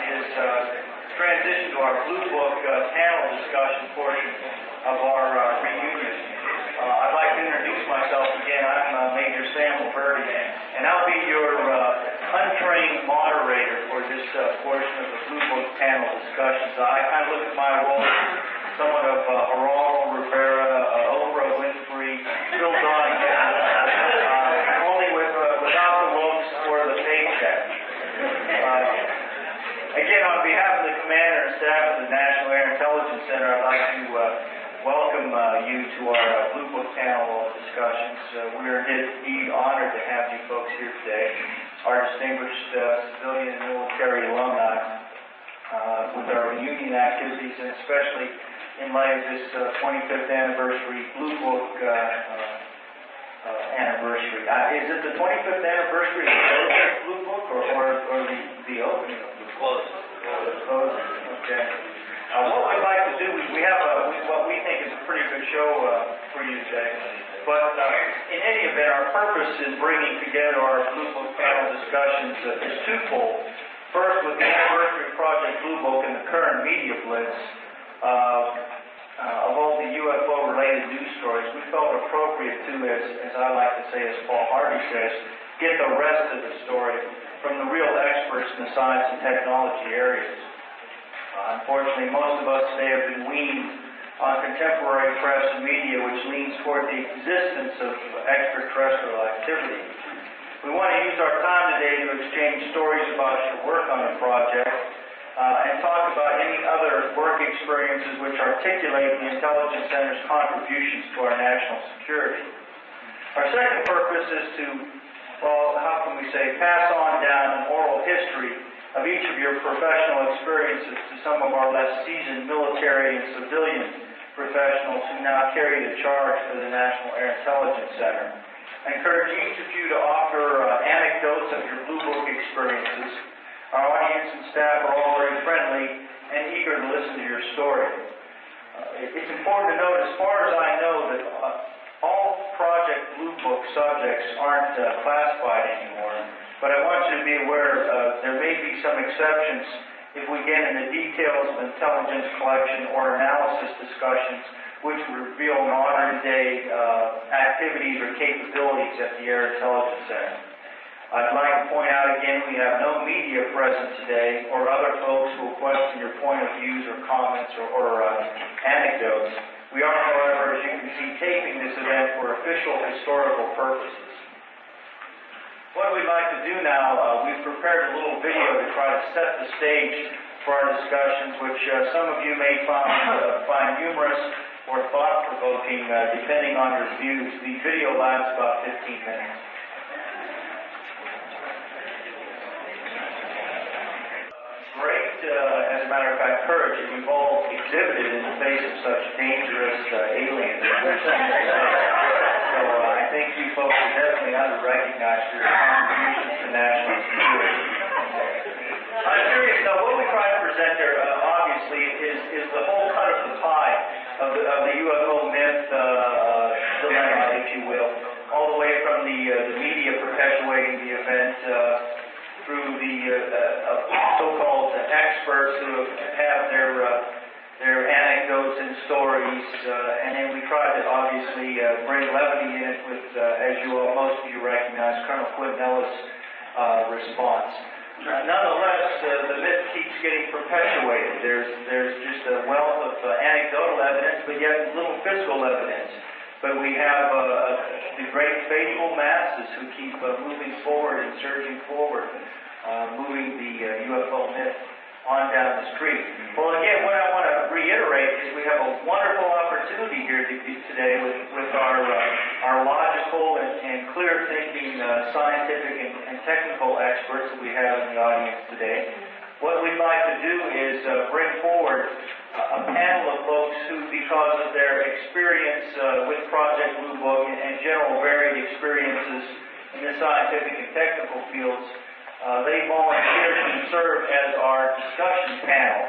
is transition to our Blue Book panel discussion portion of our reunion. I'd like to introduce myself again. I'm Major Sam Liberty, and I'll be your untrained moderator for this portion of the Blue Book panel discussions. I kind of look at my role as somewhat of Geraldo Rivera, Oprah Winfrey, Phil Donahue, only without the looks or the paycheck. Again, on behalf of the Commander and staff of the National Air Intelligence Center, I'd like to welcome you to our Blue Book panel discussions. We are indeed honored to have you folks here today, our distinguished civilian and military alumni, with our reunion activities, and especially in light of this 25th anniversary Blue Book anniversary. Is it the 25th anniversary of the Blue Book or the opening of the closing? Okay. What we'd like to do is we have what we think is a pretty good show for you today. But in any event, our purpose in bringing together our Blue Book panel discussions is twofold. First, with the anniversary of Project Blue Book and the current media blitz of all the UFO-related news stories, we felt appropriate to, as I like to say, as Paul Harvey says, get the rest of the story from the real experts in the science and technology areas. Unfortunately, most of us today have been weaned on contemporary press and media which leans toward the existence of extraterrestrial activity. We want to use our time today to exchange stories about your work on the project and talk about any other work experiences which articulate the Intelligence Center's contributions to our national security. Our second purpose is to, well, how can we say, pass on down an oral history of each of your professional experiences to some of our less seasoned military and civilian professionals who now carry the charge for the National Air Intelligence Center. I encourage each of you to offer anecdotes of your Blue Book experiences. Our audience and staff are all very friendly and eager to listen to your story. It's important to note, as far as I know, that all Project Blue Book subjects aren't classified anymore. But I want you to be aware there may be some exceptions if we get into details of intelligence collection or analysis discussions which reveal modern-day activities or capabilities at the Air Intelligence Center. I'd like to point out again we have no media present today or other folks who will question your point of views or comments or anecdotes. We are, however, as you can see, taping this event for official historical purposes. What we'd like to do now, we've prepared a little video to try to set the stage for our discussions, which some of you may find humorous or thought-provoking, depending on your views. The video lasts about 15 minutes. Great, as a matter of fact, courage that you've all exhibited in the face of such dangerous aliens. So I think you folks are definitely under-recognized for your contributions to national security. I'm curious, now what we try to present there, obviously, is the whole cut of the pie of the UFO myth dilemma, if you will, all the way from the media perpetuating the event through the so-called experts who have their anecdotes and stories, and then we try to obviously bring levity in it with, as you all, most of you recognize, Colonel Quintella's response. Nonetheless, the myth keeps getting perpetuated. There's just a wealth of anecdotal evidence, but yet little physical evidence. But we have the great faithful masses who keep moving forward and surging forward, moving the UFO myth on down the street. Well, again, what I want to reiterate is we have a wonderful opportunity here today with our logical and clear-thinking scientific and technical experts that we have in the audience today. What we'd like to do is bring forward a panel of folks who, because of their experience with Project Blue Book and general varied experiences in the scientific and technical fields, they volunteered to serve as our discussion panel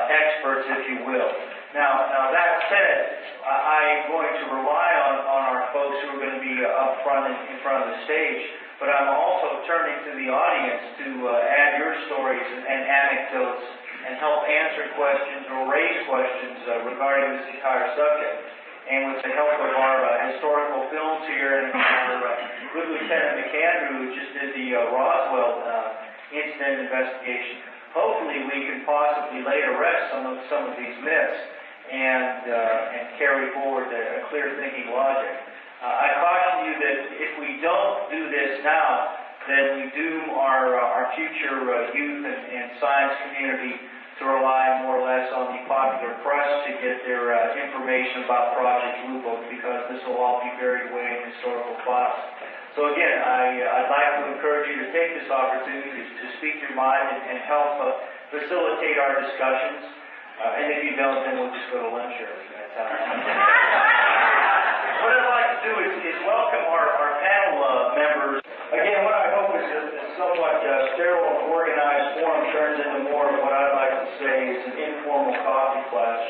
experts, if you will. Now that said, I'm going to rely on our folks who are going to be up front in front of the stage but I'm also turning to the audience to add your stories and anecdotes and help answer questions or raise questions regarding this entire subject. And with the help of our historical films here and our good Lieutenant McAndrew, who just did the Roswell incident investigation, hopefully we can possibly lay to rest some of these myths and carry forward a clear thinking logic. I caution you that if we don't do this now, then we doom our future youth and science community to rely more or less on the popular press to get their information about Project Blue Book, because this will all be buried away in historical files. So again, I'd like to encourage you to take this opportunity to speak your mind and help facilitate our discussions. And if you don't, then we'll just go to lunch or What I'd like to do is welcome our panel members. Again, what I hope is a somewhat sterile and organized forum turns into more of what I'd like to say is an informal coffee class.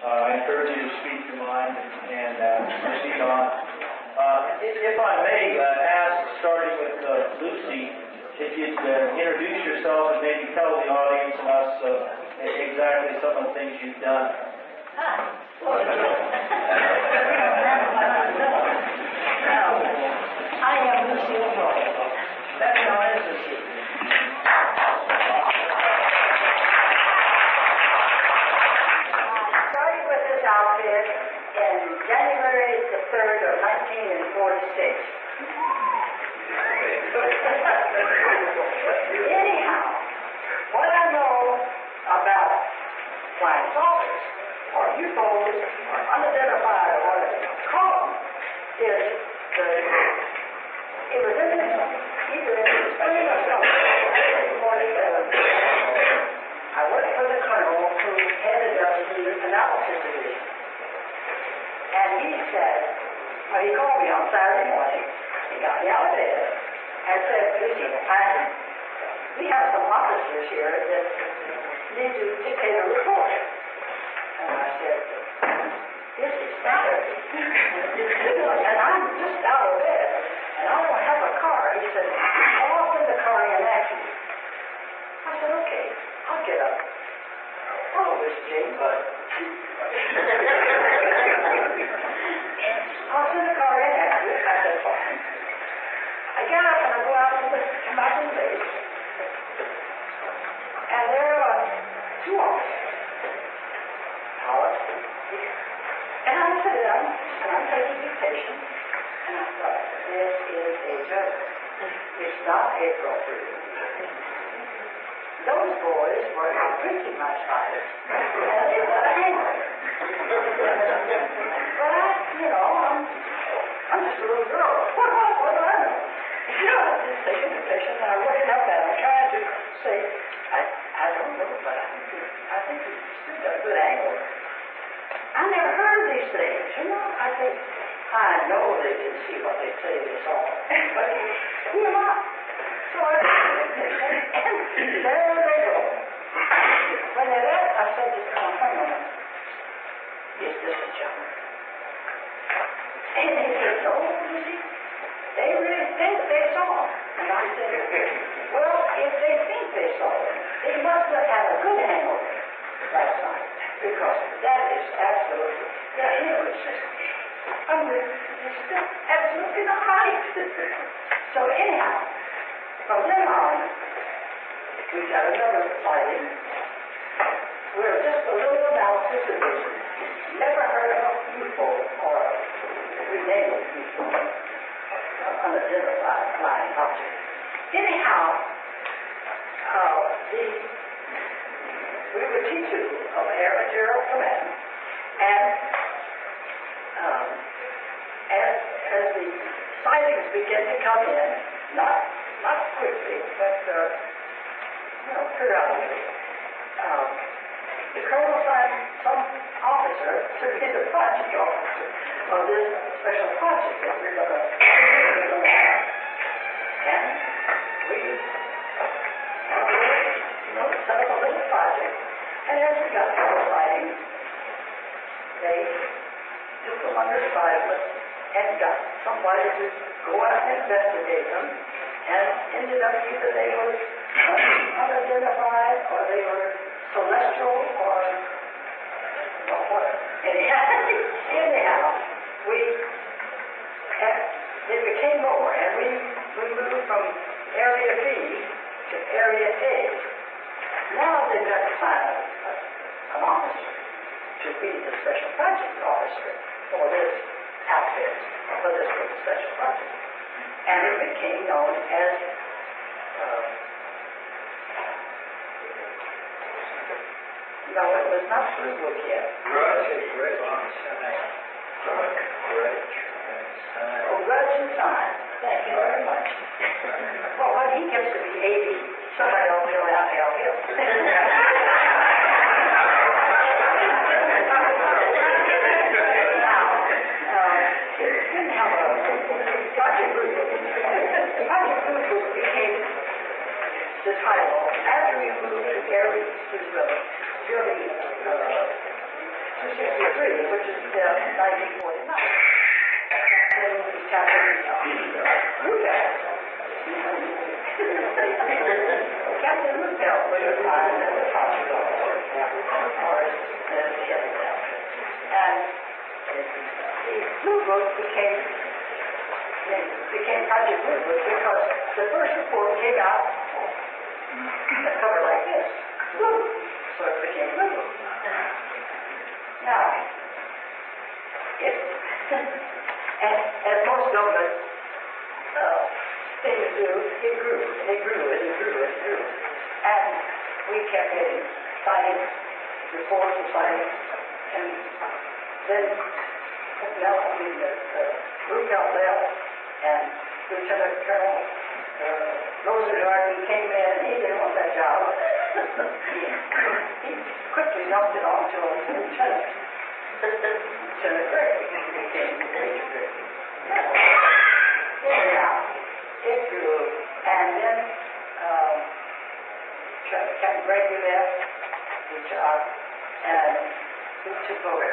I encourage you to speak your mind and proceed on. If I may ask, starting with Lucy, if you'd introduce yourself and maybe tell the audience and us exactly some of the things you've done. I am Lucy Roy, better known as Lucy. I started with this outfit in January the 3rd of 1946. Anyhow, what I know about flying saucers or UFOs or unidentified or whatever you call them is it was in either in the spring or summer of 1947. I worked for the colonel who headed up the analysis division. And he said, well, he called me on Saturday morning. He got me out of bed and said, Lucy, we have some officers here that need to dictate a report. And I said, this is Saturday. And I'm just out of bed. And I don't have a car. He said, I'll send the car in after you. I said, okay, I'll get up. Oh, this Jane, but I'll send the car in after you. I said, fine. I get up and I go out to come out to the base. And there are two officers. Hollis. And I sit down and I'm taking dictation. And I thought, this is a joke. It's not April Fool. Those boys were not pretty much fighters. And they were angry. But I'm just a little girl. What do I know? I'm just taking dictation and I'm looking up at him, trying to say, I don't know, but I think you still got a good angle. I never heard of these things, I think, I know they can see what they say they saw, but who am I? So I and there they go. When they left, I said to them, hang on, is this a joke? And they said, no, you see, they really think they saw them. And I said, well, if they think they saw them, they must have had a good angle last night. Because that is absolutely, it's just, it's just absolutely not right. So anyhow, from then on, we got another sighting. We're just a little analysis division. Never heard of a UFO, or we named it UFO, unidentified flying object. Anyhow, we were T2 of Air Material Command, and as the sightings began to come in, not quickly, but periodically, the colonel assigned some officer to be the project officer of this special project that we're going to have. And we set up a little project. And as we got to the sighting, they took them under assignment and got somebody to go out and investigate them. and ended up either they were unidentified or they were celestial or what. Anyhow, it became more, and we moved from Area B to Area A. Now they've got to find an officer to be the special project officer for this outfit, for this special project. And it became known as no, it was not Blue Book yet. Grudge and Sign. Grudge and Sign. Thank you very much. Well, when he gets to be 80, somebody will be around to help him. Project Blue Book. Project Blue Book became the title after we moved to Gary Roosevelt building 263, which is 1949. Then we Chapter Captain Roosevelt was assigned as the project officer or as the head of that. And the Blue Book became Project Blue Book because the first report came out a cover like this. Blue. So it became Blue Book. Now, as most government things do, it grew. And we kept getting signing reports and signing. And then Roosevelt left, and Lieutenant Colonel Roosevelt came in. He didn't want that job. He quickly dumped it on to a lieutenant. Lieutenant Gregory became Major Gregory. Anyhow, it grew, and then Captain Gregory left the job, and who took over?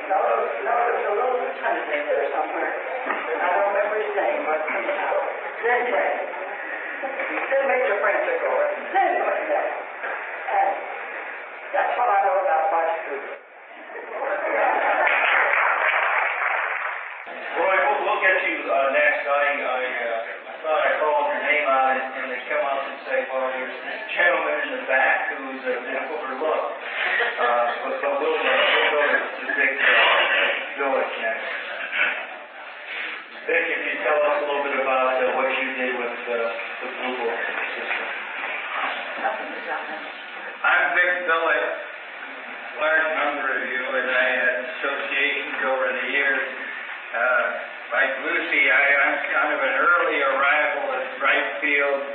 No, there's a little lieutenant in there somewhere. I don't remember his name, but anyhow, then Frank. Then Major Frank took over. Then he went there. And that's what I know about Project Blue Book. Roy, we'll get you next. I thought I called your name out, and they come up and say, well, there's this gentleman in the back who's been overlooked. But we'll go to the big village next. Vic, if you tell us a little bit about what you did with the Blue Book system. I'm Vic Billick. Large number of you and I had associations over the years. Like Lucy, I'm kind of an early arrival at Brightfield,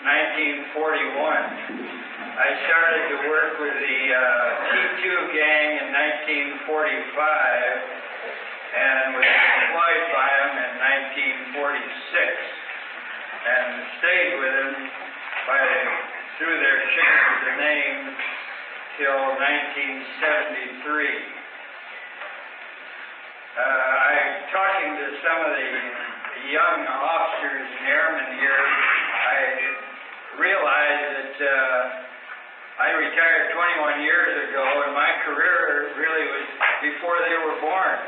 1941. I started to work with the T2 gang in 1945 and was employed by them in 1946 and stayed with them through their change of the name till 1973. I'm talking to some of the young officers and airmen here. I realized that I retired 21 years ago, and my career really was before they were born.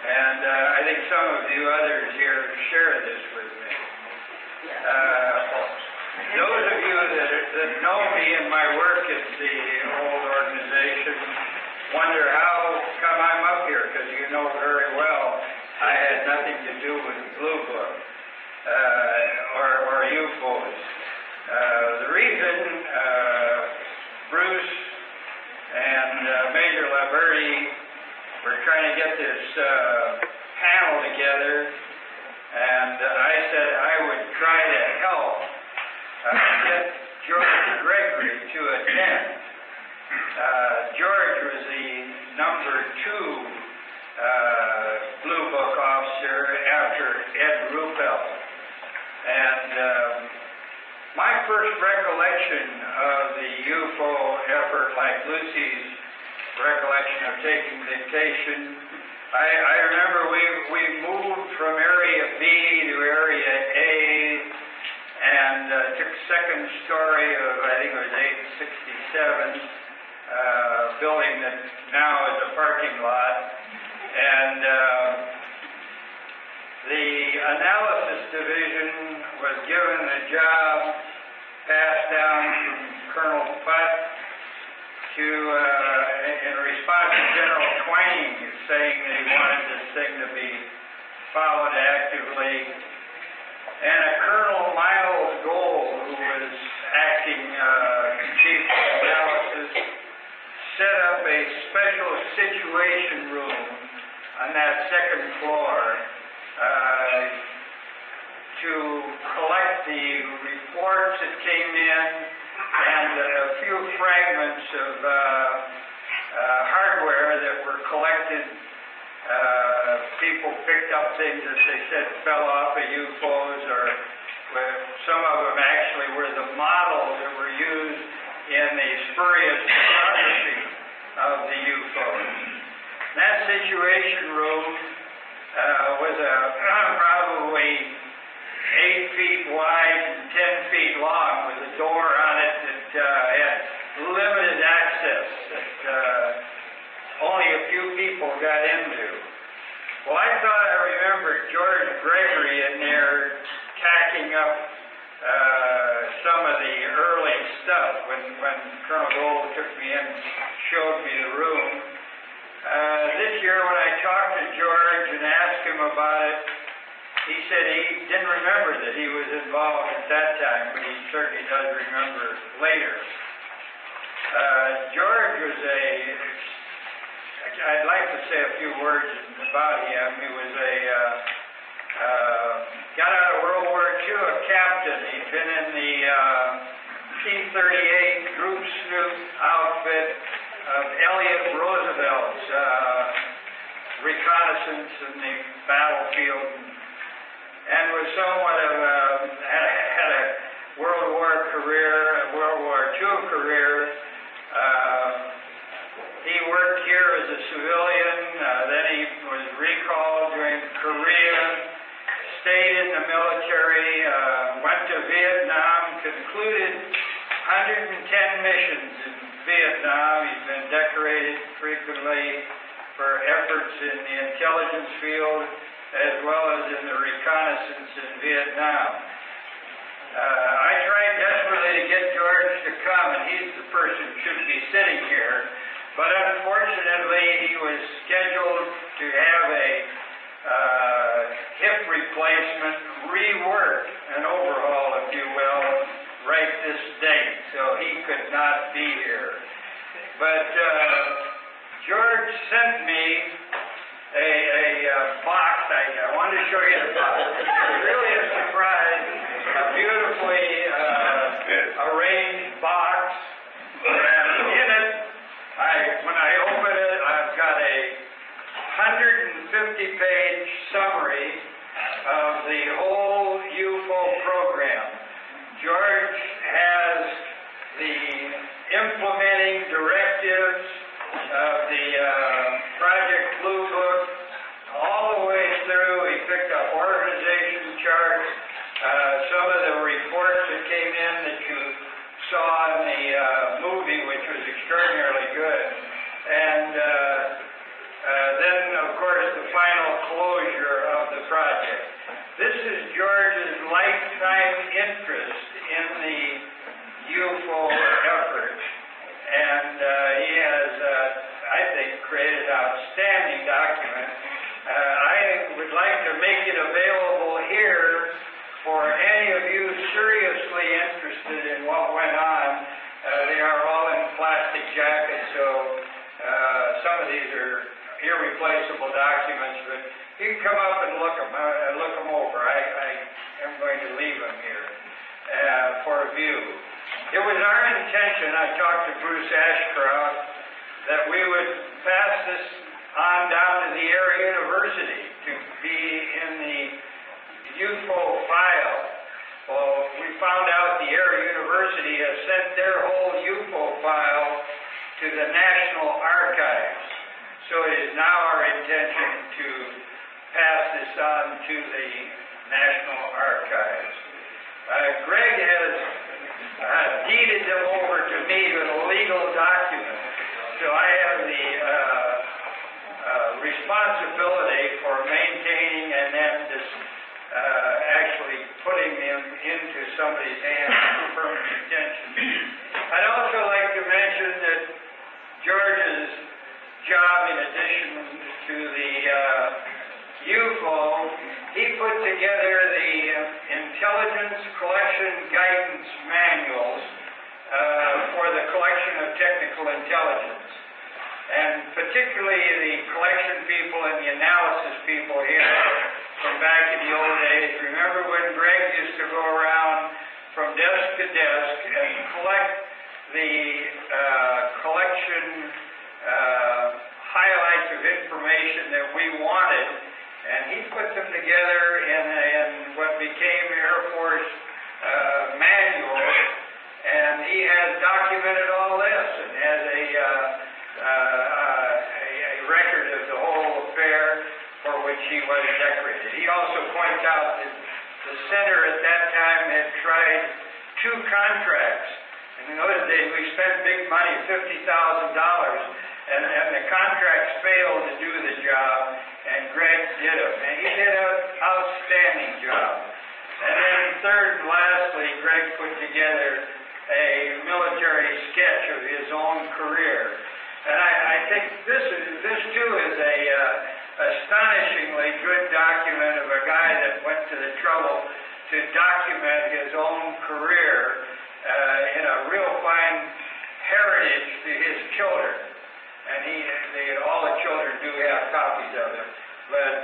And I think some of you others here share this with me. Those of you that know me and my work at the old organization wonder how come I'm up here, because you know very well I had nothing to do with Blue Book or UFOs. The reason Bruce and Major Laverty were trying to get this panel together, and I said I would try to help get George Gregory to attend. George was the number 2 Blue Book officer after Ed Ruppel. And my first recollection of the UFO effort, like Lucy's recollection of taking dictation, I remember we moved from Area B to Area A and took second story of, I think it was 867, building that now is a parking lot. And the analysis division was given the job, passed down from Colonel Putt to, in response to General Twain saying that he wanted this thing to be followed actively. And a Colonel Miles Gold, who was acting chief of analysis, set up a special situation room on that second floor to collect the reports that came in and a few fragments of hardware that were collected. People picked up things that they said fell off of UFOs, or some of them actually were the models that were used in the spurious photography of the UFOs. That situation room was probably 8 feet wide and 10 feet long, with a door on it that had limited access that only a few people got into. Well, I thought I remembered George Gregory in there tacking up some of the early stuff when Colonel Gold took me in and showed me the room. This year when I talked to George and asked him about it, he said he didn't remember that he was involved at that time, but he certainly does remember later. George was I'd like to say a few words about him. He was got out of World War II, a captain. He'd been in the P-38 Group Snoop outfit of Elliott Roosevelt's reconnaissance in the battlefield, and was somewhat of had a World War career, a World War II career. He worked here as a civilian, then he was recalled during Korea, stayed in the military, went to Vietnam, concluded 110 missions in Vietnam. He's been decorated frequently for efforts in the intelligence field as well as in the reconnaissance in Vietnam. I tried desperately to get George to come, and he's the person who should be sitting here. But unfortunately, he was scheduled to have a hip replacement, rework, an overhaul, if you will, right this date. So he could not be here. But George sent me a box. I wanted to show you the box. It's really a surprise. A beautifully arranged box. And in it, when I open it, I've got a 150-page summary of the whole UFO program. George has the implementing directives of the Project Blue Book all the way through. He picked up organization charts, some of the reports that came in that you saw in the movie, which was extraordinarily good. And then, of course, the final closure of the project. This is George's lifetime interest in the UFO effort. And he has, I think, created an outstanding document. I would like to make it available here for any of you seriously interested in what went on. They are all in plastic jackets, so some of these are irreplaceable documents, but you can come up and look them over. I am going to leave them here for view. It was our intention, I talked to Bruce Ashcroft, that we would pass this on down to the Air University to be in the UFO file. Well, we found out the Air University has sent their whole UFO file to the National Archives. So it is now our intention to pass this on to the National Archives. Greg has deeded them over to me with a legal document, so I have the responsibility for maintaining and then actually putting them into somebody's hands for permanent retention. I'd also like to mention that George's job, in addition to the UFO, he put together the Intelligence Collection Guidance Manuals for the collection of technical intelligence. And particularly the collection people and the analysis people here from back in the old days. Remember when Greg used to go around from desk to desk and collect the collection highlights of information that we wanted, and he put them together in what became Air Force manual, and he has documented all this and has a record of the whole affair for which he was decorated. He also points out that the center at that time had tried 2 contracts. And in those days we spent big money, $50,000, and the contracts failed to do the job, and Greg did them. And he did an outstanding job. And then third and lastly, Greg put together a military sketch of his own career. And I think this too is a astonishingly good document of a guy that went to the trouble to document his own career in a real fine heritage to his children. And all the children do have copies of it. But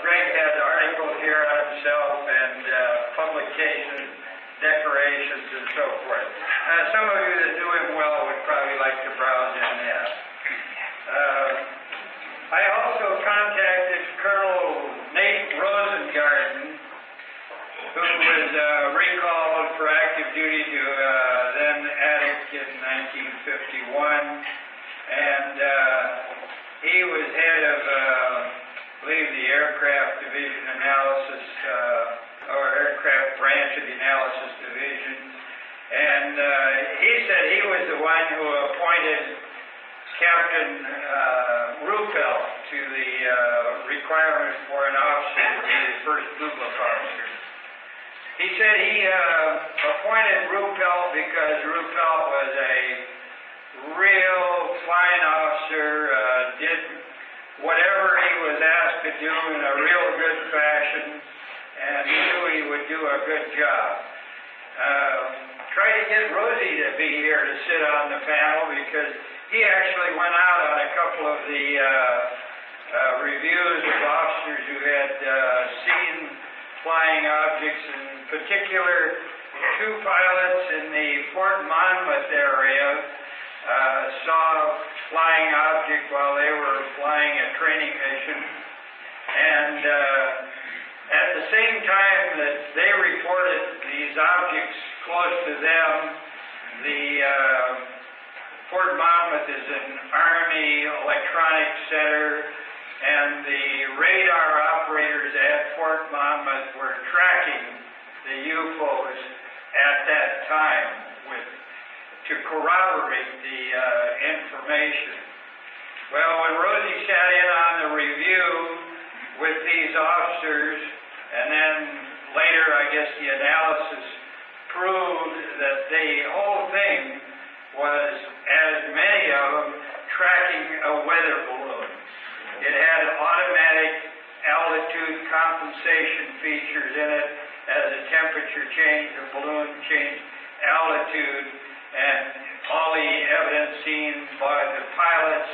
Greg has articles here on himself and publications, decorations, and so forth. Some of you that knew him well would probably like to browse in that. I also contacted Colonel Nate Rosengarten, who was recalled for active duty to then Attic in 1951, and he was head of, I believe, the Aircraft Division Analysis, or Aircraft Branch of the Analysis Division, and he said he was the one who appointed Captain Ruppelt to the requirements for an officer to be the first Blue Book officer. He said he appointed Ruppelt because Ruppelt was a real fine officer, did whatever he was asked to do in a real good fashion, and he knew he would do a good job. Try to get Rosie to be here to sit on the panel, because he actually went out on a couple of the reviews of officers who had seen flying objects, in particular 2 pilots in the Fort Monmouth area saw a flying object while they were flying a training mission, and at the same time that they reported these objects close to them, the Fort Monmouth is an Army electronics center, and the radar operators at Fort Monmouth were tracking the UFOs at that time to corroborate the information. Well, when Rosie sat in on the review with these officers, and then later, I guess, the analysis proved that the whole thing was, as many of them, tracking a weather balloon. It had automatic altitude compensation features in it. As the temperature changed, the balloon changed altitude, and all the evidence seen by the pilots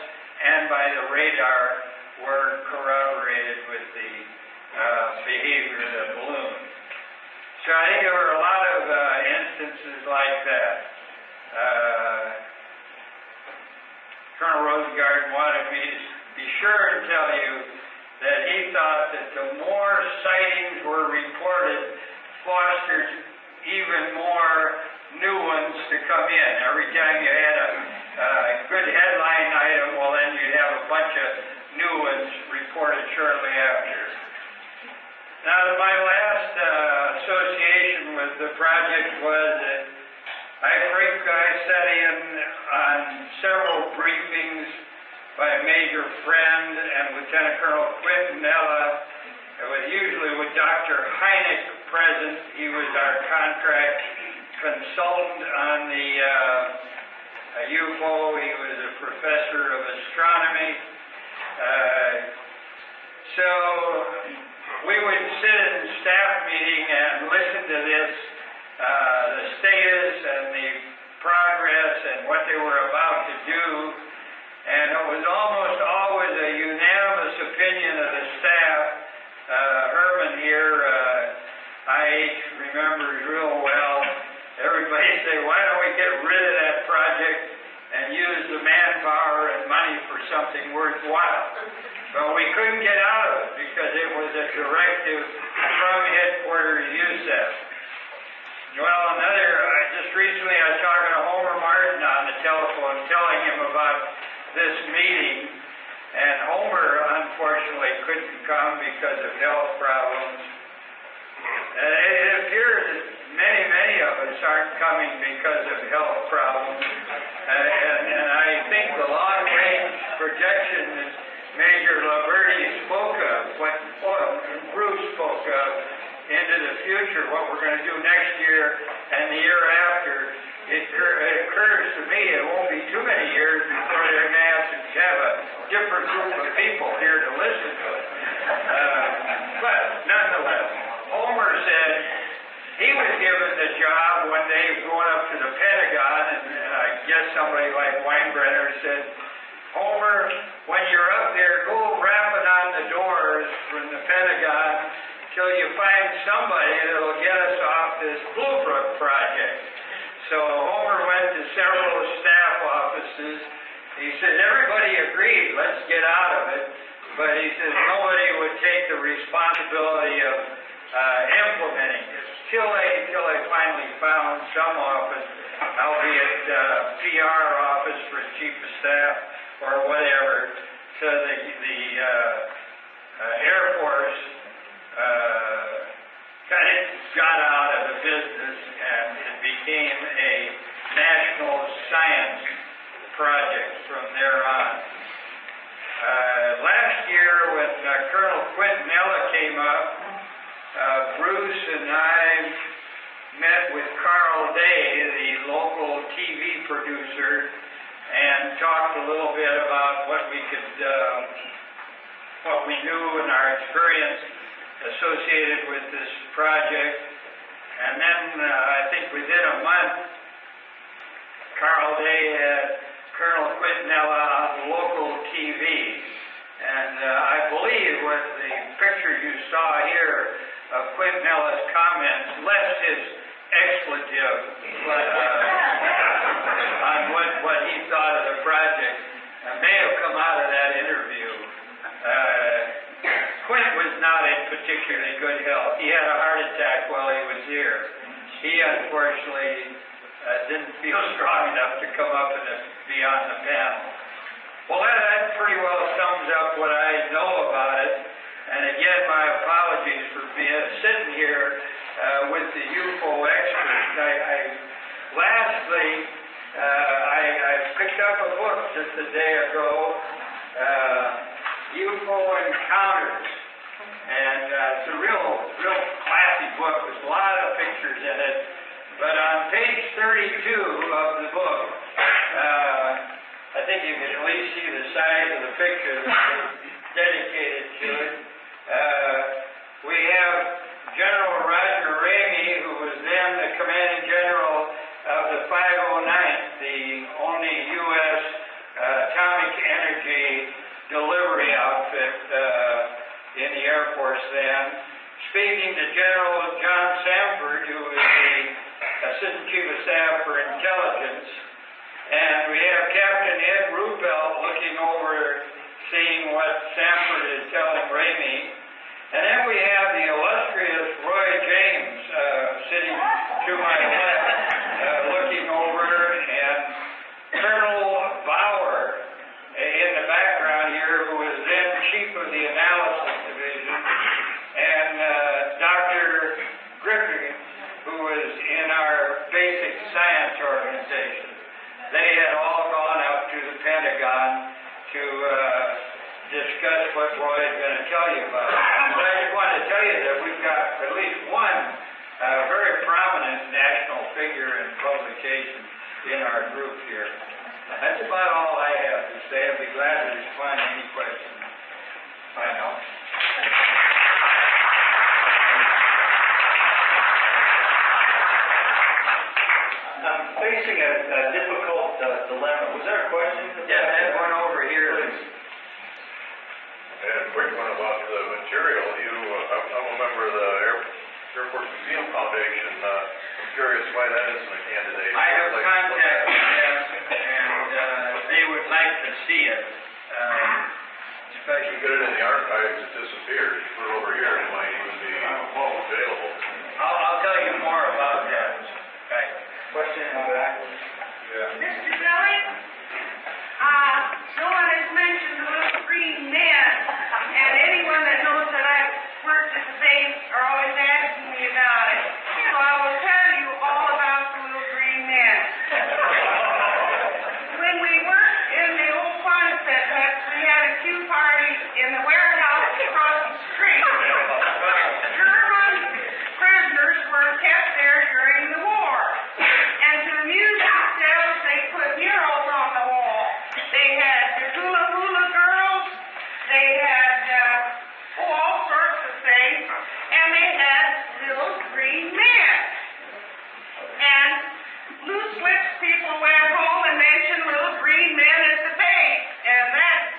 and by the radar were corroborated with the behavior of the balloon. So I think there were a lot of instances like that. Colonel Rosengarten wanted me to be sure and tell you that he thought that the more sightings were reported, Foster's even more new ones to come in. Every time you had a good headline item, well, then you'd have a bunch of new ones reported shortly after. Now, my last association with the project was that I sat in on several briefings by a major friend and Lieutenant Colonel Quintanilla. It was usually with Dr. Hynek present. He was our contract consultant on the UFO. He was a professor of astronomy. So we would sit in staff meeting and listen to this, the status and the progress and what they were about to do. And it was almost always a unanimous opinion of the staff. Herman here, IH remembers real well. Everybody say, why don't we get rid of that project and use the manpower and money for something worthwhile? But we couldn't get out of it because it was a directive from headquarters USEF. Well, just recently I was talking to Homer Martin on the telephone telling him about this meeting, and Homer unfortunately couldn't come because of health problems. It appears that many of us aren't coming because of health problems, and I think the long-range projection that Major Laverty spoke of, what Bruce spoke of, into the future, what we're going to do next year and the year after, it occurs to me it won't be too many years before they're going to have a different group of people here to listen to it. But nonetheless, Homer said he was given the job one day going up to the Pentagon, and I guess somebody like Weinbrenner said, Homer, when you're up there, go rapping on the doors from the Pentagon till you find somebody that'll get us off this Blue Brook project. So Homer went to several staff offices. He said, everybody agreed, let's get out of it. But he says nobody would take the responsibility of implementing it till they finally found some office, albeit PR office for chief of staff or whatever. So the Air Force kind of got out of the business and it became a national science project from there on. Last year when Colonel Quintanilla came up, Bruce and I met with Carl Day, the local TV producer, and talked a little bit about what we knew and our experience associated with this project. And then I think within a month, Carl Day had Colonel Quintanilla on local TV. And I believe with the pictures you saw here of Quintanilla's comments, less his expletive on what he thought of the project may have come out of that interview. Quint was not in particularly good health. He had a heart attack while he was here. He unfortunately didn't feel strong enough to come up and be on the panel. Well, that pretty well sums up what I know about it. And again, my apologies for sitting here with the UFO experts. Lastly, I picked up a book just a day ago, UFO Encounters. And it's a real classy book with a lot of pictures in it. But on page 32 of the book, I think you can at least see the size of the picture that's dedicated to it. We have General Roger Ramey, who was then the commanding general of the 509th, the only U.S. atomic energy delivery outfit in the Air Force then, speaking to General John Samford, who is the Assistant Chief of Staff for Intelligence. And we have Captain Ed Ruppelt looking over, seeing what Samford is telling Ramey. And then we have the illustrious Roy James sitting to my left, looking over, and Colonel Bauer in the background here, who was then chief of the analysis division, and Dr. Griffin, who was in our basic science organization. They had all gone up to the Pentagon to discuss what Roy is going to tell you about. But I just want to tell you that we've got at least one very prominent national figure in publication in our group here. That's about all I have to say. I'd be glad to respond to any questions. Bye now. I'm facing a difficult dilemma. Was there a question? Yeah, that one over here. And a quick one about the material. I'm a member of the Air Force Museum Foundation. I'm curious why that isn't a candidate. I have contacted them, and they would like to see it. If you get it in the archives, it disappears. Put it over here, it might even be available. I'll tell you more about that. Okay. Question in the back. Yeah. Mr. Kelly, no one has mentioned the little green men, and anyone that knows that I've worked at the base are always asking me about it. So I will tell you all about the little green men. When we worked in the old Quonset huts, we had a queue party in the warehouse across the street. German prisoners were kept there during the war. And to amuse themselves, they put murals on the wall. They had the hula hula girls, they had all sorts of things, and they had little green men. And loose lips people went home and mentioned little green men at the base, and that's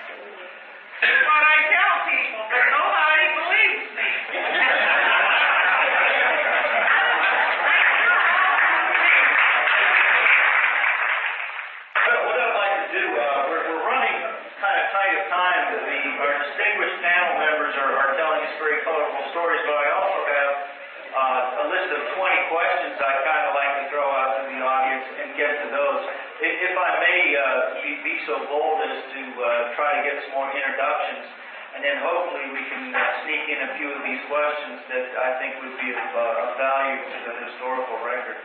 what I tell people, but nobody believes me. What I'd like to do, we're running kind of tight of time. Our distinguished panel members are telling us very colorful stories, but I also have a list of 20 questions I'd kind of like to throw out to the audience and get to those. If I may be so bold as to try to get some more introductions, and then hopefully we can sneak in a few of these questions that I think would be of value to the historical record.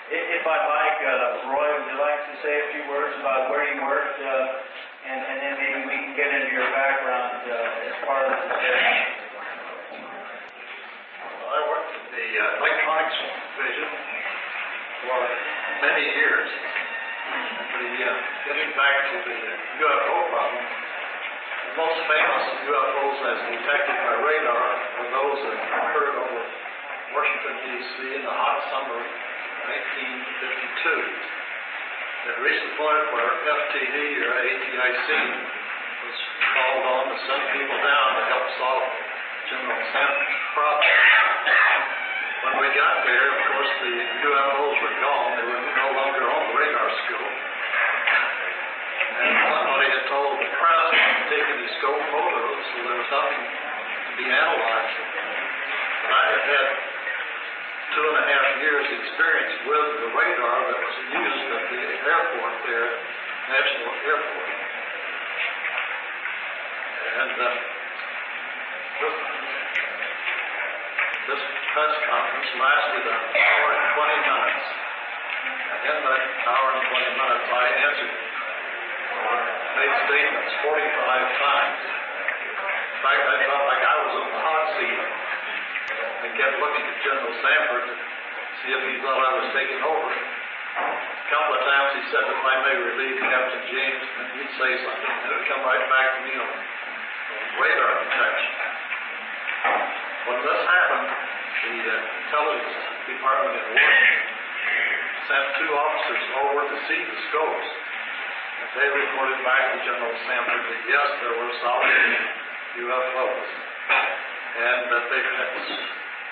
If I'd like, Roy, would you like to say a few words about where you worked, and then maybe we can get into your background as part of the discussion? I worked at the electronics division for many years. Getting back to the UFO problem, the most famous UFOs as detected by radar were those that occurred over Washington, D.C. in the hot summer of 1952. It reached the point where FTD or ATIC was called on to send people down to help solve General Sam's problem. When we got there, of course, the UFOs were gone. They were no longer on the radar scope. And somebody had told the press to take any scope photos, so there was nothing to be analyzed. But I had had 2.5 years experience with the radar that was used at the airport there, National Airport. And this press conference lasted an hour and 20 minutes. And in that hour and 20 minutes, I answered or made statements 45 times. In fact, I felt like I was on the hot seat. I kept looking at General Sanford to see if he thought I was taking over. A couple of times he said, if I may relieve Captain James, and he'd say something, and it would come right back to me on radar detection. When this happened, the intelligence department in Washington sent 2 officers over to see the scopes. And they reported back to General Sanford that yes, there were solid UFOs. And that they had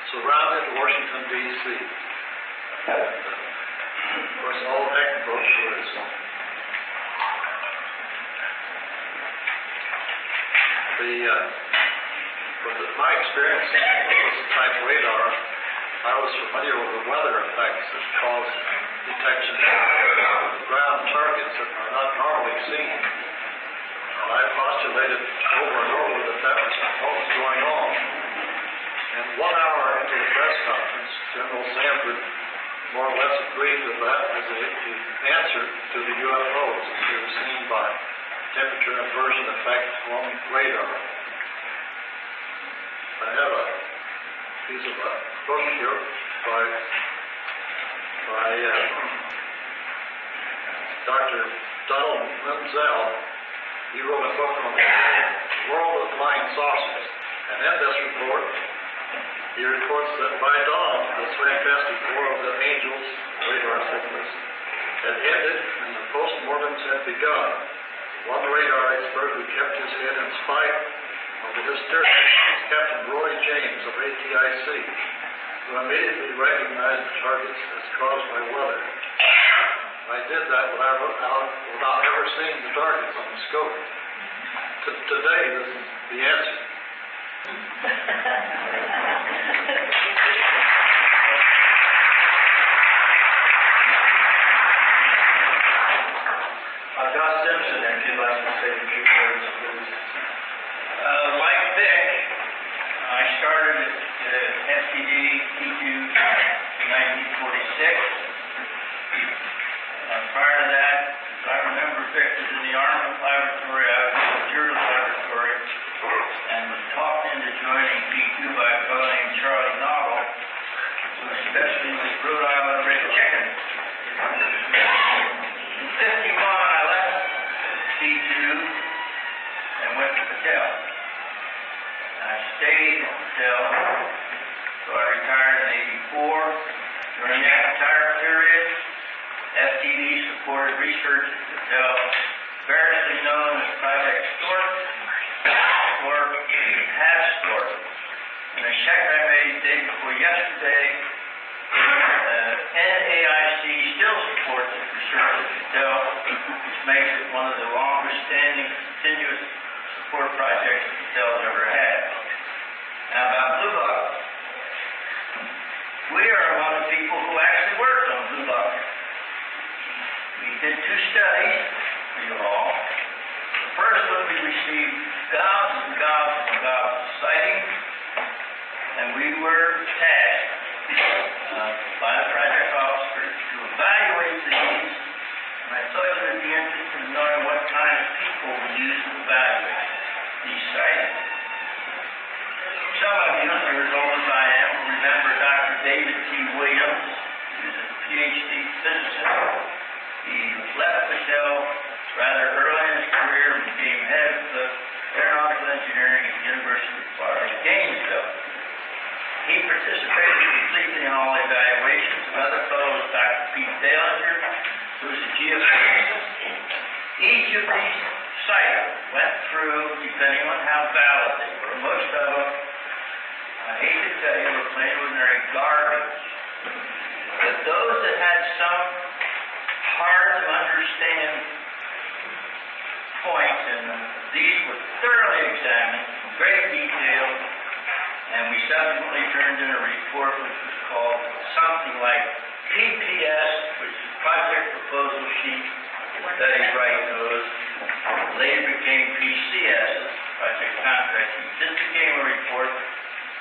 surrounded Washington, D.C. Of course, all heck broke loose. My experience with this type of radar I was familiar with the weather effects that cause detection of ground targets that are not normally seen. And I postulated over and over that that was what was going on. And 1 hour into the press conference, General Sanford more or less agreed with that as the answer to the UFOs as they were seen by temperature inversion effect along radar. I have a piece of a book here by Dr. Donald Menzel. He wrote a book on the world of flying saucers. And in this report, he reports that by dawn, this fantastic war of the angels, radar signals, had ended and the postmortems had begun. One radar expert who kept his head in spite of the hysteria was Captain Roy James of ATIC, who immediately recognized the targets as caused by weather. I did that without ever seeing the targets on the scope. Today, this is the answer. Gus Simpson, if you'd like to say a few words, please. Like Vic, I started at STD T2 in 1946. Prior to that, as I remember, Vic was in the Armament Laboratory, I was in the Materials Laboratory, and was talked into joining T2 by a fellow named Charlie Noggle, who especially was Rhode Island red chicken. In 51, I left T2 and went to Patel. I stayed at Patel, so I retired in 84. During that entire period, FTD supported research at Patel, variously known as Project Stork or Half Stork. And a check I made the day before yesterday, NAIC still supports research at Patel, which makes it one of the longest standing continuous support projects that Patel has ever had. Now about Blue Box. We are among the people who actually worked on Blue Box. We did 2 studies for you all. The first one, we received gobs and gobs and gobs of sightings, and we were tasked by the project officer to evaluate these, and I thought you would be interested in knowing what kind of people we use to evaluate these sightings. Some of you, if you're as old as I am, remember Dr. David T. Williams. He was a PhD physicist. He left Patel rather early in his career and became head of the aeronautical engineering at the University of Florida at Gainesville. He participated completely in all evaluations. Another fellow was Dr. Pete Dalinger, who was a geophysicist. Each of these sites went through, depending on how valid they were, most of them, I hate to tell you, were plain ordinary garbage. But those that had some hard to understand points, and these were thoroughly examined in great detail, and we subsequently turned in a report which was called something like PPS, which is Project Proposal Sheet, Study Bright Knows. Later became PCS, Project Contract Sheet. This became a report.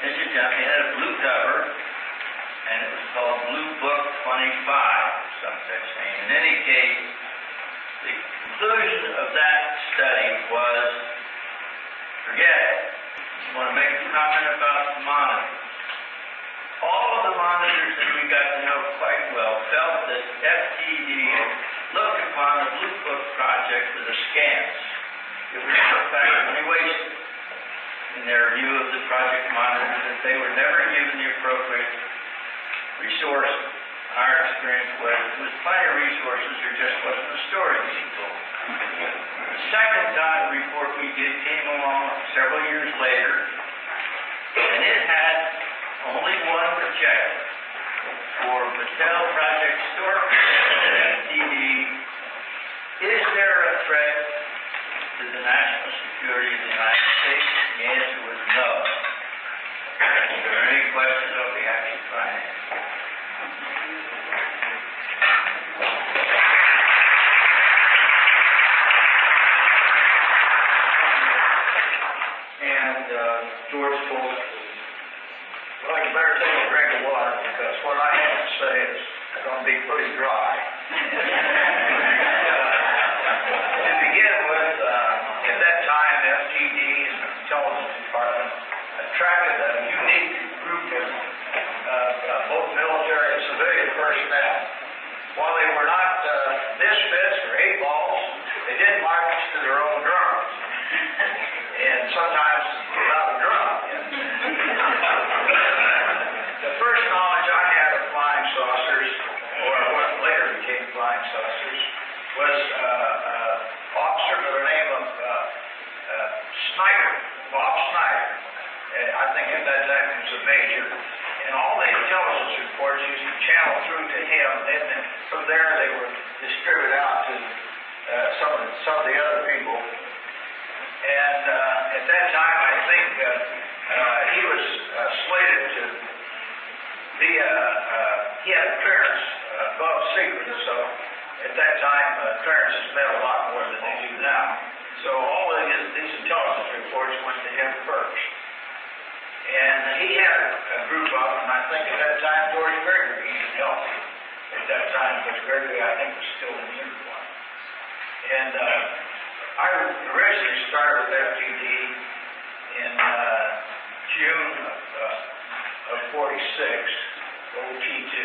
Incidentally, it had a blue cover, and it was called Blue Book 25, some such thing. In any case, the conclusion of that study was, forget it. I want to make a comment about the monitors. All of the monitors that we got to know quite well felt that FTD looked upon the Blue Book project with askance. It was, in fact, only wasted in their view of the project monitors, that they were never given the appropriate resources. Our experience was it was plenty of resources, there just wasn't a story being told. The second time report we did came along several years later, and it had only one objective. For Patel Project Stork FTD, is there a threat to the national security of the United States? The answer was no. If there are any questions, I'll be happy to try and answer. pretty dry. To begin with, at that time, FTD's intelligence department attracted a unique group of both military and civilian personnel. While they were not misfits or eight balls, they did march to their own drums, and sometimes without a drum. The first knowledge I had of flying saucers, or what later became flying saucers, was an officer by the name of Snyder, Bob Snyder. I think at that time he was a major. And all the intelligence reports used to channel through to him, and then from there they were distributed out to some of the other people. And at that time, I think he was slated to be he had a clearance above secret, so at that time clearances meant a lot more than they do now. So all of these intelligence reports went to him first. And he had a group of them, and I think at that time George Gregory even helped him at that time, because Gregory, I think, was still in uniform. And I originally started with FTD in June of 46, OT2.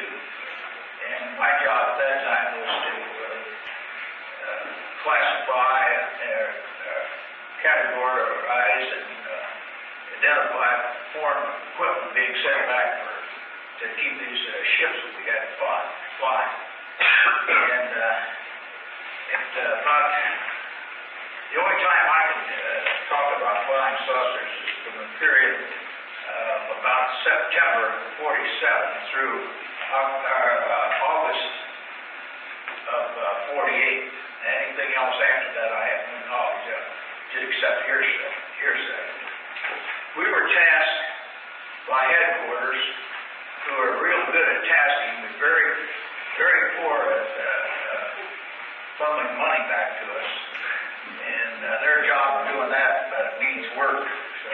And my job at that time was to classify, categorize, and identify foreign equipment being sent back to keep these ships that we got flying. And about the only time I can talk about flying saucers is from the period of about September 47 through August of 48. Anything else after that I have no knowledge of, except hearsay. We were tasked by headquarters, who are real good at tasking, but very, very poor at funneling money back to us. And their job of doing that means work. So,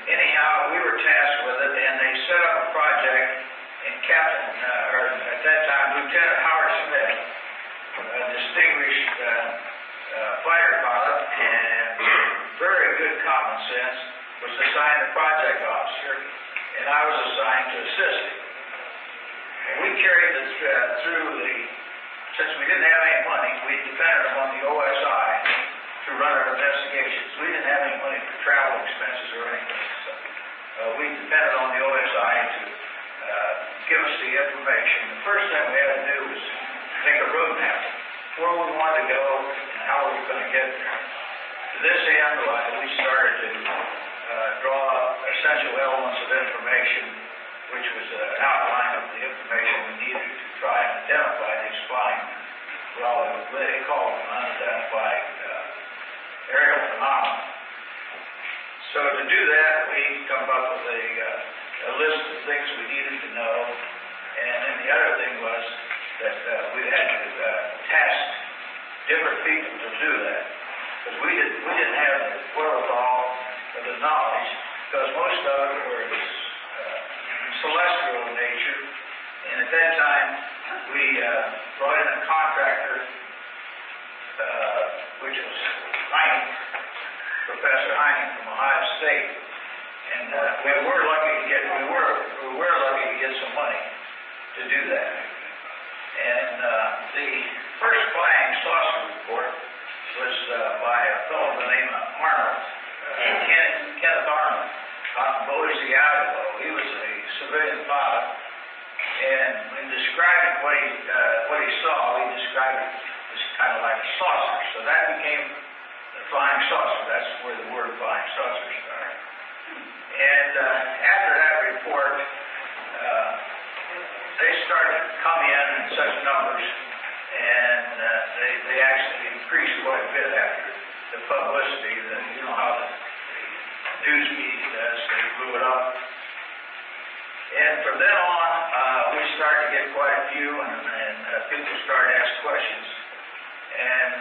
anyhow, we were tasked with it, and they set up a project, and at that time, Lieutenant Howard Smith, a distinguished fighter pilot and very good common sense, was assigned the project officer, and I was assigned to assist him. And we carried this since we didn't have any money, we depended upon the OSI to run our investigations. We didn't have any money for travel expenses or anything, so we depended on the OSI to give us the information. The first thing we had to do was make a roadmap, where we wanted to go and how we were going to get there. To this end, we started to draw essential elements of information, which was an outline of the information we needed to try and identify these flying, they call them unidentified aerial phenomena. So to do that, we come up with a list of things we needed to know, and then the other thing was that we had to task different people to do that, because we didn't have the wherewithal or the knowledge, because most of it was celestial in nature, and at that time we brought in a contractor, which was Professor Heining from Ohio State, and we were lucky to get some money to do that. And the first flying saucer report was by a fellow by the name of Arnold, Kenneth Arnold, out in Boise, Idaho. He was a civilian pilot, and in describing what he saw, he described it as kind of like a saucer. So that became the flying saucer. That's where the word flying saucer started. And after that report, they started to come in such numbers, and they actually increased quite a bit after the publicity. You know how the news media does, they blew it up. And from then on, we started to get quite a few, and people started to ask questions. And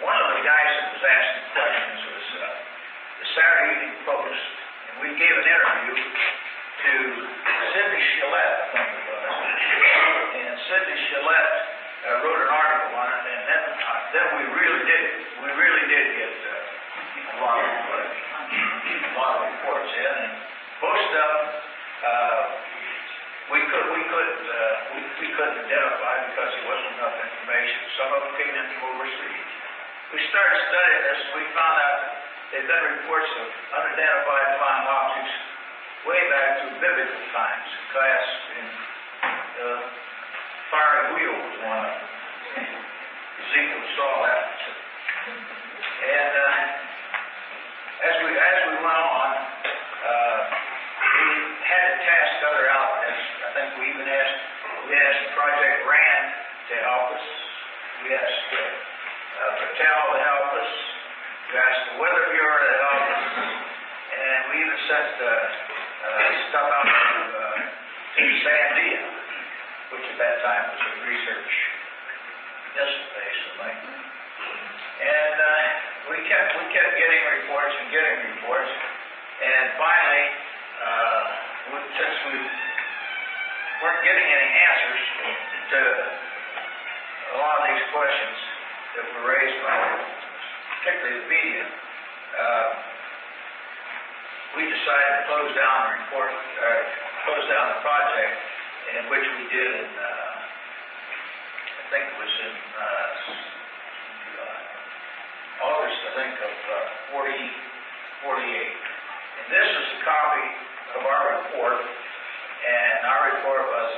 one of the guys that was asking questions was the Saturday Evening Post, and we gave an interview to Sidney Shillette, I think it was. And Sidney Shillette then we really did get a lot of reports in, and most of them we couldn't identify because there wasn't enough information. Some of them came in from overseas. We started studying this, and we found out that there had been reports of unidentified flying objects way back to biblical times. Class in fiery wheel was one of them. Ezekiel saw that. And as we went on, we had to task other outlets. I think we even asked Project RAND to help us. We asked Patel to help us. We asked the Weather Bureau to help us. And we even sent stuff out to Sandia, which at that time was a research missile base, I think. And we kept getting reports, and finally, since we weren't getting any answers to a lot of these questions that were raised by particularly the media, we decided to close down the project, in which we did in, I think it was in August, I think, of 48. And this is a copy of our report, and our report was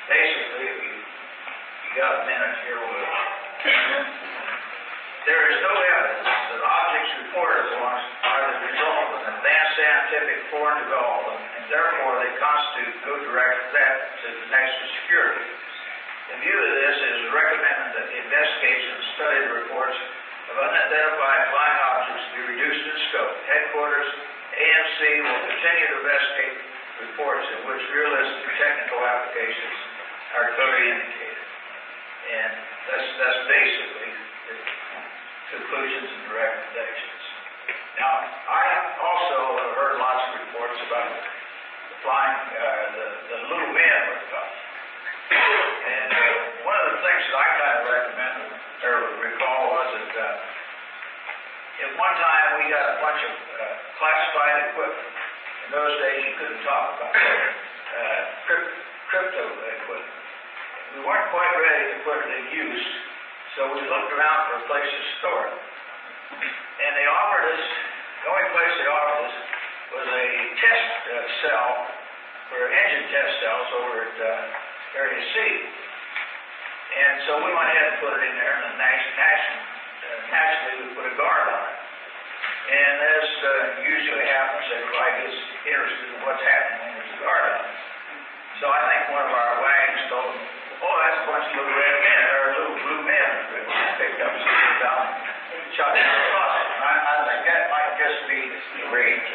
basically, if you got a minute here, there is no evidence that objects reported on are the result of an advanced scientific foreign development, and therefore they constitute no direct threat to the national security. In view of this, it is recommended that the investigation and study of the reports of unidentified flying objects be reduced in scope. Headquarters AMC will continue to investigate reports in which realistic technical applications are clearly indicated. And that's basically the conclusions and the recommendations. Now, I also have heard lots of reports about the flying, the little men were tough. And one of the things that I kind of recall was that at one time we got a bunch of classified equipment. In those days you couldn't talk about crypto equipment. We weren't quite ready to put it in use, so we looked around for a place to store it. And they offered us, the only place they offered us was a test cell for engine test cells over at Area C. And so we went ahead and put it in there, and then naturally we put a guard on it. And as usually happens, everybody gets interested in what's happening when there's a guard on it. So I think one of our wagons told them, oh, that's a bunch of little red men, or little blue men that picked up something down and shot down the bus. And I think that might just be the range.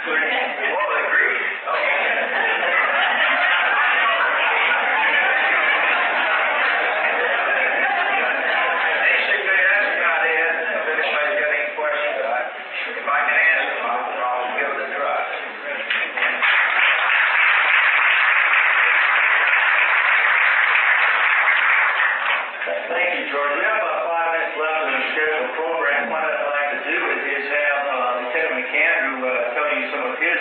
Oh, they agree. Oh. George, we have about 5 minutes left in the scheduled program. What I'd like to do is have Lieutenant McAndrew tell you some of his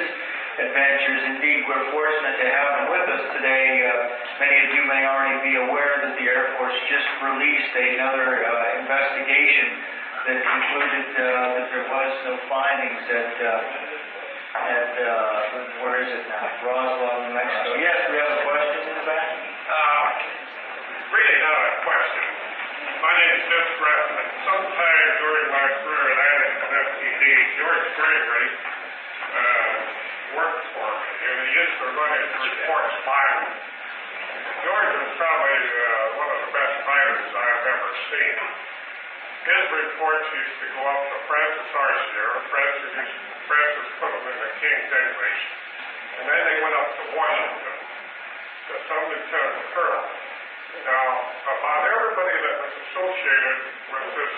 adventures. Indeed, we're fortunate to have him with us today. Many of you may already be aware that the Air Force just released another investigation that concluded that there was no findings at where is it now? Roswell, New Mexico. Yes, we have a question in the back? Really not a question. My name is Jeff Gressman. Sometime during my career at Addington FTD, George Gregory worked for me, and he used to run his reports by me. George was probably one of the best writers I've ever seen. His reports used to go up to Francis Arcier. Francis put them in the King's English, and then they went up to Washington to some lieutenant colonel. Now, about everybody that was associated with this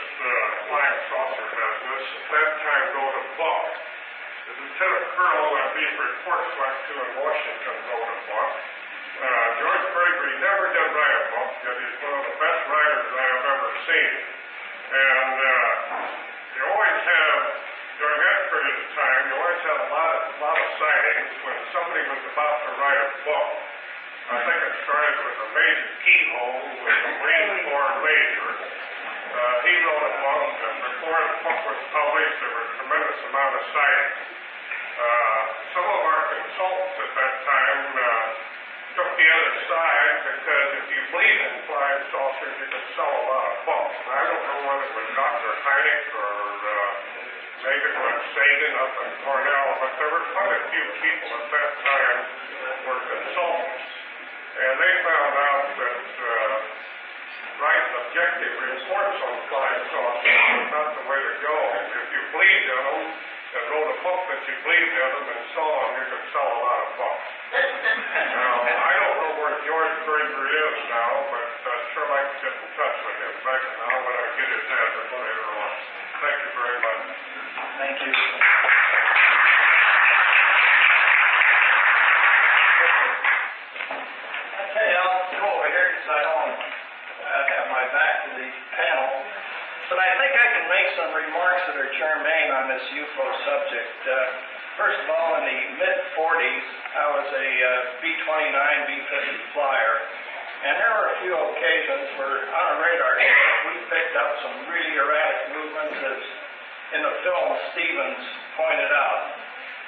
flying saucer business at that time wrote a book. The lieutenant colonel that these reports went to in Washington wrote a book. George Gregory never did write a book, yet he's one of the best writers I have ever seen. And you always have, during that period of time, you always had a lot of sightings when somebody was about to write a book. I think it started with a Major Keyhole with the Marine Corps Major. He wrote a book, and before the book was published, there were a tremendous amount of sightings. Some of our consultants at that time took the other side because if you believe in flying saucers, you can sell a lot of books. And I don't know whether it was Dr. Hynek or maybe it was Sagan up in Cornell, but there were quite a few people at that time were consultants. And they found out that writing objective reports on flying saucers was not the way to go. If you believed in them and wrote a book that you believed in them and so on, you could sell a lot of books. Now, I don't know where George Berger is now, but I'd sure like to get in touch with him back now when I get his address later on. Thank you very much. Thank you. Okay, I'll go over here because I don't have my back to the panel. But I think I can make some remarks that are germane on this UFO subject. First of all, in the mid-40s, I was a B-29, B-50 flyer. And there were a few occasions where on a radar scope we picked up some really erratic movements, as in the film Stevens pointed out.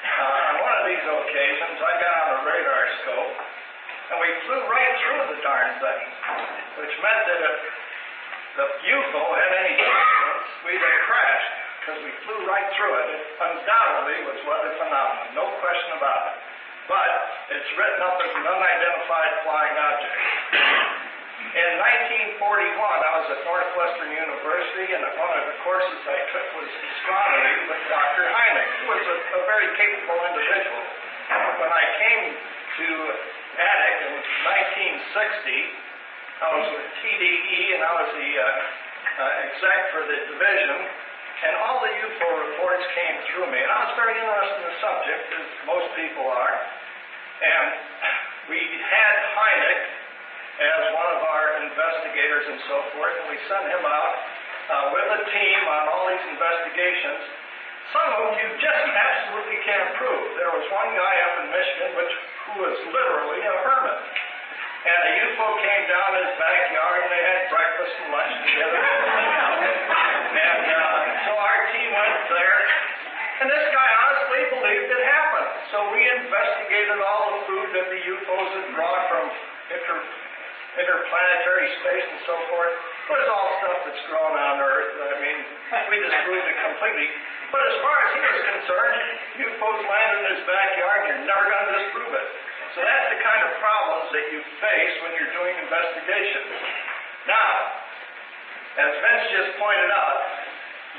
On one of these occasions, I got on a radar scope, and we flew right through the darn thing, which meant that if the UFO had any substance, we'd have crashed, because we flew right through it. It undoubtedly was weather phenomenon, no question about it. But it's written up as an unidentified flying object. In 1941, I was at Northwestern University, and one of the courses I took was astronomy with Dr. Hynek, who was a very capable individual. When I came to ADIC in 1960, I was with TDE, and I was the exec for the division, and all the UFO reports came through me. And I was very interested in the subject, as most people are. And we had Hynek as one of our investigators and so forth, and we sent him out with a team on all these investigations. Some of them you just absolutely can't prove. There was one guy up in Michigan who was literally a hermit. And a UFO came down his backyard, and they had breakfast and lunch together. And so our team went there, and this guy honestly believed it happened. So we investigated all the food that the UFOs had brought from interplanetary space and so forth. It was all stuff that's grown on Earth. I mean, we disproved it completely. But as far as he was concerned, UFOs landed in his backyard, and you're never going to disprove it. So that's the kind of problems that you face when you're doing investigations. Now, as Vince just pointed out,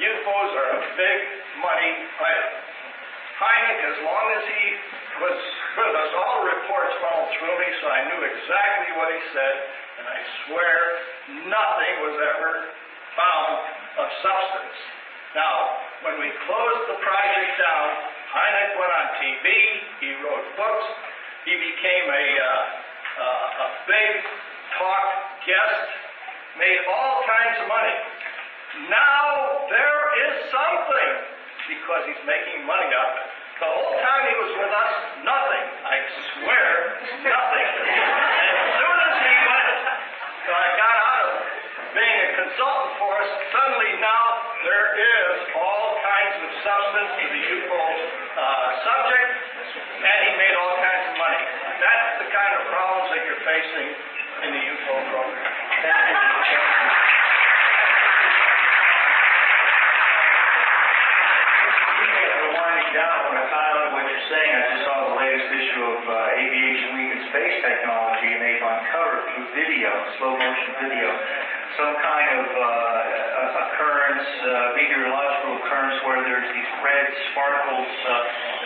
UFOs are a big money item. Hynek, as long as he was with us, all the reports funneled through me, so I knew exactly what he said, and I swear nothing was ever found of substance. Now, when we closed the project down, Hynek went on TV, he wrote books, he became a big talk guest, made all kinds of money. Now there is something, because he's making money out of it. The whole time he was with us, nothing. I swear, nothing. And as soon as he got out of being a consultant for us, suddenly now there is all kinds of substance to the UFO subject, and he made all kinds of money. That's the kind of problems that you're facing in the UFO program. Winding down from the title of what you're saying, I just saw the latest issue of Aviation Week in Space Technology, and they've uncovered through video, slow motion video, some kind of occurrence, meteorological occurrence where there's these red sparkles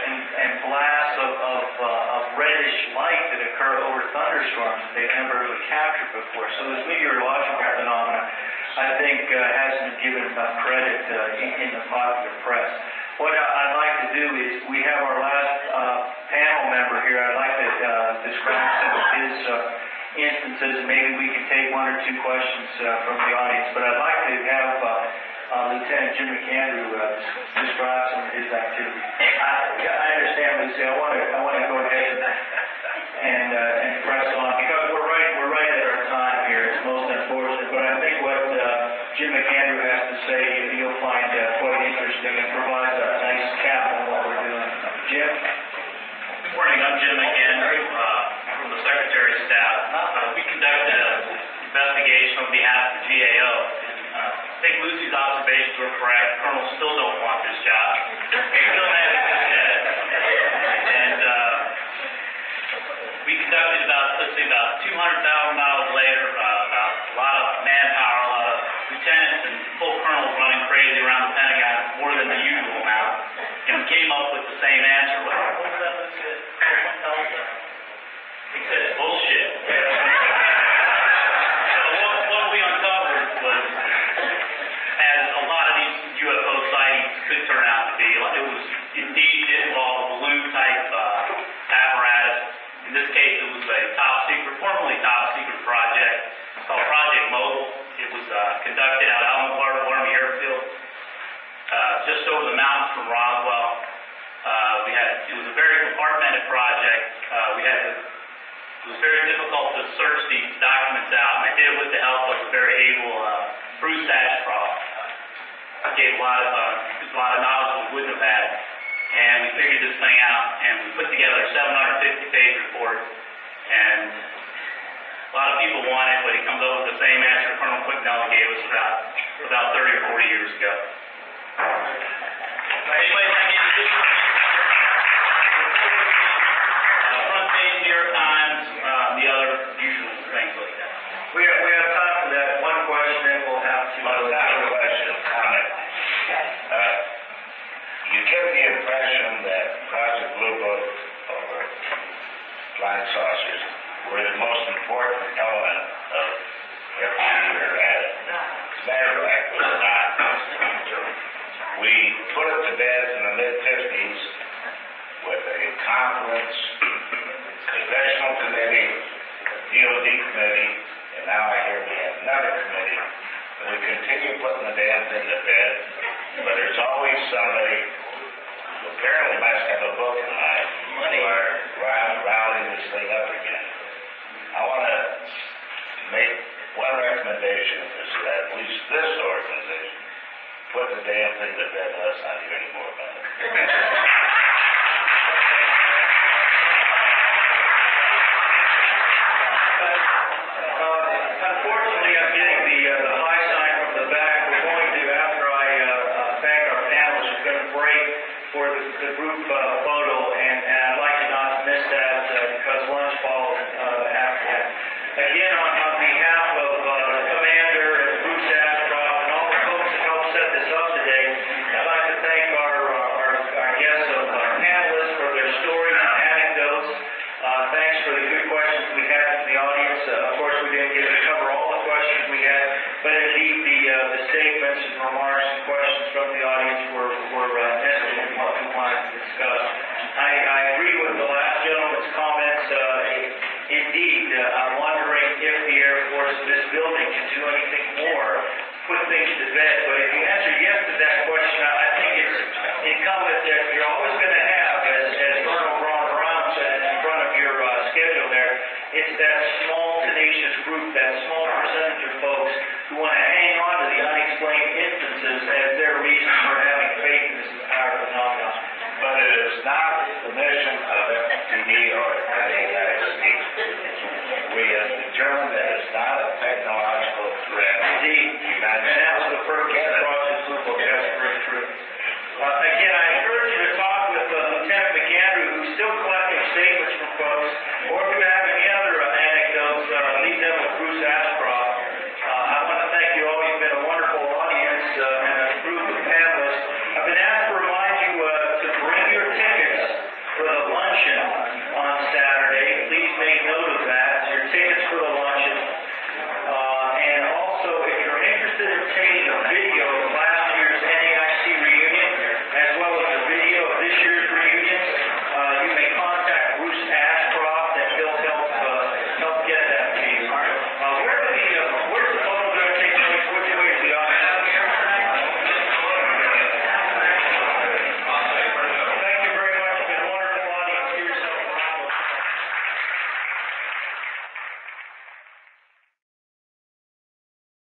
and blasts of reddish light that occur over thunderstorms that they've never really captured before. So this meteorological phenomena, I think, hasn't been given enough credit in the popular press. What I'd like to do is, we have our last panel member here. I'd like to describe some of his instances, and maybe we can take one or two questions from the audience. But I'd like to have Lieutenant Jim McAndrew described some of his activities. I understand, Lucy. I want to go ahead and press on because we're right at our time here. It's most unfortunate, but I think what Jim McAndrew has to say you'll find quite interesting and provides a nice cap on what we're doing. Jim? Good morning. I'm Jim McAndrew from the Secretary's staff. We conducted an investigation on behalf of the GAO. I think Lucy's observations were correct. Colonels still don't want this job. They still have it instead. And we conducted about 200,000 miles later, about a lot of manpower, a lot of lieutenants and full colonels running crazy around the Pentagon, more than the usual amount. And we came up with the same answer. What was that, Lucy? He said bullshit. So what we uncovered was, as a lot of these UFO sightings could turn out to be, it was indeed involved balloon-type apparatus. In this case, it was a formerly top secret project. It's called Project Mobile. It was conducted out of Alumni Army Airfield, just over the mountains from Roswell. It was a very compartmented project. It was very difficult to search these documents out, and I did it with the help of a very able Bruce Ashcroft. Gave a lot of knowledge we wouldn't have had, and we figured this thing out, and we put together a 750-page report, and a lot of people want it, but it comes over the same answer Colonel Quicknell gave us about 30 or 40 years ago. Anyway, I mean, front page New York Times, the other usual things like that. We have time for that. One question, then we'll have to... Not a question, comment. You get the impression that Project Blue Book or flying saucers were the most important element of every year at it. As a matter of fact, it was not. We put it to bed in the mid-50s with a conference, congressional committee, DOD committee, and now I hear we have another committee. And we continue putting the damn thing to bed, but there's always somebody who apparently must have a book in mind who are rounding this thing up again. I want to make one recommendation is that at least this organization put the damn thing to bed and let's not hear any more about it. Unfortunately, I'm getting the high sign from the back. We're going to, after I thank our panelists, we're going to break for the group photo, and I'd like you not to miss that because lunch follows after that. Again, on behalf of the commander and Bruce Ashcroft and all the folks that helped set this up today, I'd like to thank our guests, our panelists, for their stories and anecdotes. Thanks for the good questions we had from the audience. Of course, we didn't get to cover all the questions we had, but indeed the statements and remarks and questions from the audience were nested in what we wanted to discuss. I agree with the last gentleman's comments. Indeed, I'm wondering if the Air Force, this building, can do anything more, put things to bed. But if you answer yes to that question, I think it's incumbent that you're always going to have, as Colonel Braun Brown said in front of your schedule there, it's that small, tenacious group, that small percentage of folks who want to hang on to the unexplained instances as their reason for having faith in this entire phenomenon. But it is not the mission of FTD or the United States. We have determined that it's not a technological threat. Indeed. The United